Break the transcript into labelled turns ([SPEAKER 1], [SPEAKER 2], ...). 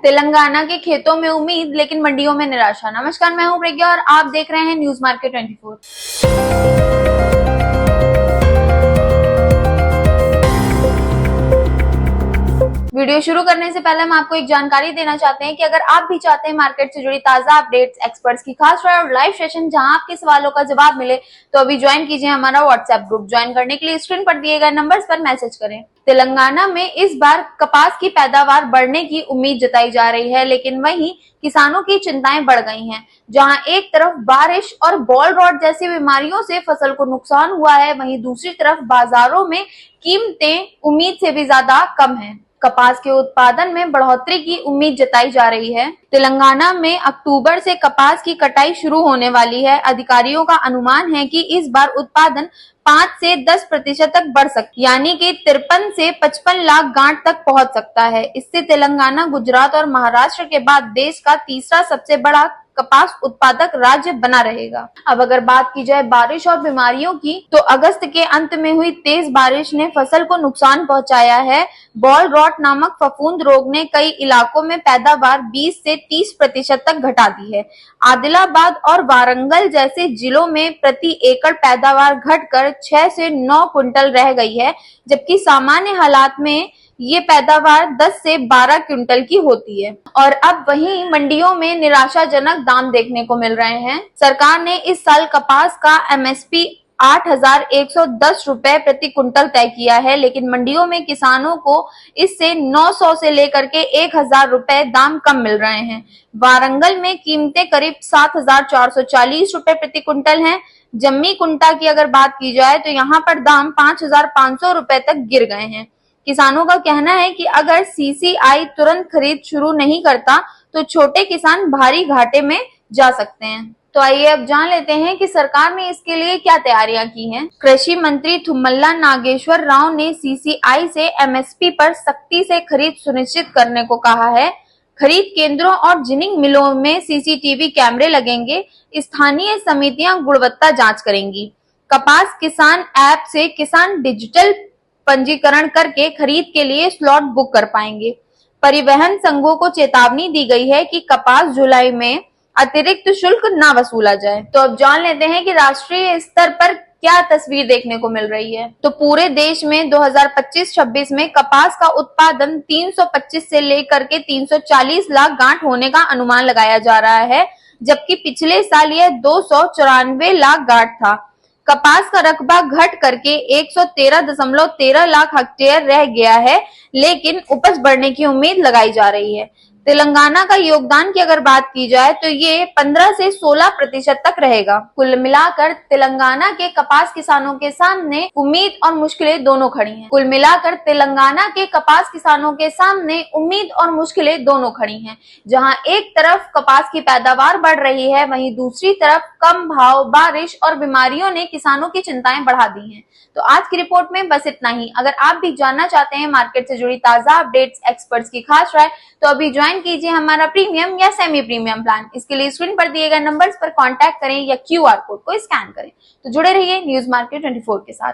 [SPEAKER 1] तेलंगाना के खेतों में उम्मीद लेकिन मंडियों में निराशा। नमस्कार, मैं हूं प्रज्ञा और आप देख रहे हैं न्यूज मार्केट 24। वीडियो शुरू करने से पहले हम आपको एक जानकारी देना चाहते हैं कि अगर आप भी चाहते हैं मार्केट से जुड़ी ताजा अपडेट्स, एक्सपर्ट्स की खास राय और लाइव सेशन जहां आपके सवालों का जवाब मिले, तो अभी ज्वाइन कीजिए हमारा व्हाट्सएप ग्रुप। ज्वाइन करने के लिए स्क्रीन पर दिए गए नंबर्स पर मैसेज करें। तेलंगाना में इस बार कपास की पैदावार बढ़ने की उम्मीद जताई जा रही है, लेकिन वहीं किसानों की चिंताएं बढ़ गई हैं। जहां एक तरफ बारिश और बॉल रॉट जैसी बीमारियों से फसल को नुकसान हुआ है, वहीं दूसरी तरफ बाजारों में कीमतें उम्मीद से भी ज्यादा कम हैं। कपास के उत्पादन में बढ़ोतरी की उम्मीद जताई जा रही है। तेलंगाना में अक्टूबर से कपास की कटाई शुरू होने वाली है। अधिकारियों का अनुमान है कि इस बार उत्पादन 5 से 10% तक बढ़ सकता है, यानी कि 53 से 55 लाख गांठ तक पहुंच सकता है। इससे तेलंगाना गुजरात और महाराष्ट्र के बाद देश का तीसरा सबसे बड़ा कपास उत्पादक राज्य बना रहेगा। अब अगर बात की जाए बारिश और बीमारियों की, तो अगस्त के अंत में हुई तेज बारिश ने फसल को नुकसान पहुंचाया है। बॉल रॉट नामक फफूंद रोग ने कई इलाकों में पैदावार 20 से 30% तक घटा दी है। आदिलाबाद और वारंगल जैसे जिलों में प्रति एकड़ पैदावार घटकर 6 से 9 क्विंटल रह गई है, जबकि सामान्य हालात में ये पैदावार 10 से 12 क्विंटल की होती है। और अब वहीं मंडियों में निराशाजनक दाम देखने को मिल रहे हैं। सरकार ने इस साल कपास का एमएसपी 8,110 रुपए प्रति कुंटल तय किया है, लेकिन मंडियों में किसानों को इससे 900 से लेकर के 1,000 रुपए दाम कम मिल रहे हैं। वारंगल में कीमतें करीब 7,440 रुपए प्रति कुंटल हैं। जम्मी कुंटा की अगर बात की जाए तो यहाँ पर दाम 5,500 रुपए तक गिर गए हैं। किसानों का कहना है कि अगर सीसीआई तुरंत खरीद शुरू नहीं करता तो छोटे किसान भारी घाटे में जा सकते हैं। तो आइए अब जान लेते हैं कि सरकार ने इसके लिए क्या तैयारियां की हैं। कृषि मंत्री थुम्मला नागेश्वर राव ने सीसीआई से एमएसपी पर सख्ती से खरीद सुनिश्चित करने को कहा है। खरीद केंद्रों और जिनिंग मिलों में सीसीटीवी कैमरे लगेंगे। स्थानीय समितियां गुणवत्ता जांच करेंगी। कपास किसान ऐप से किसान डिजिटल पंजीकरण करके खरीद के लिए स्लॉट बुक कर पाएंगे। परिवहन संघों को चेतावनी दी गई है कि कपास जुलाई में अतिरिक्त शुल्क ना वसूला जाए। तो अब जान लेते हैं कि राष्ट्रीय स्तर पर क्या तस्वीर देखने को मिल रही है। तो पूरे देश में 2025-26 में कपास का उत्पादन 325 से लेकर के 340 लाख गांठ होने का अनुमान लगाया जा रहा है, जबकि पिछले साल यह 294 लाख गांठ था। कपास का रकबा घट करके 113.13 लाख हेक्टेयर रह गया है, लेकिन उपज बढ़ने की उम्मीद लगाई जा रही है। तेलंगाना का योगदान की अगर बात की जाए तो ये 15 से 16% तक रहेगा। कुल मिलाकर तेलंगाना के कपास किसानों के सामने उम्मीद और मुश्किलें दोनों खड़ी हैं। कुल मिलाकर तेलंगाना के कपास किसानों के सामने उम्मीद और मुश्किलें दोनों खड़ी हैं। जहां एक तरफ कपास की पैदावार बढ़ रही है, वहीं दूसरी तरफ कम भाव, बारिश और बीमारियों ने किसानों की चिंताएं बढ़ा दी हैं। तो आज की रिपोर्ट में बस इतना ही। अगर आप भी जानना चाहते हैं मार्केट से जुड़ी ताजा अपडेट्स, एक्सपर्ट्स की खास राय, तो अभी ज्वाइन कीजिए हमारा प्रीमियम या सेमी प्रीमियम प्लान। इसके लिए स्क्रीन पर दिए गए नंबर्स पर कांटेक्ट करें या क्यूआर कोड को स्कैन करें। तो जुड़े रहिए न्यूज मार्केट 24 के साथ।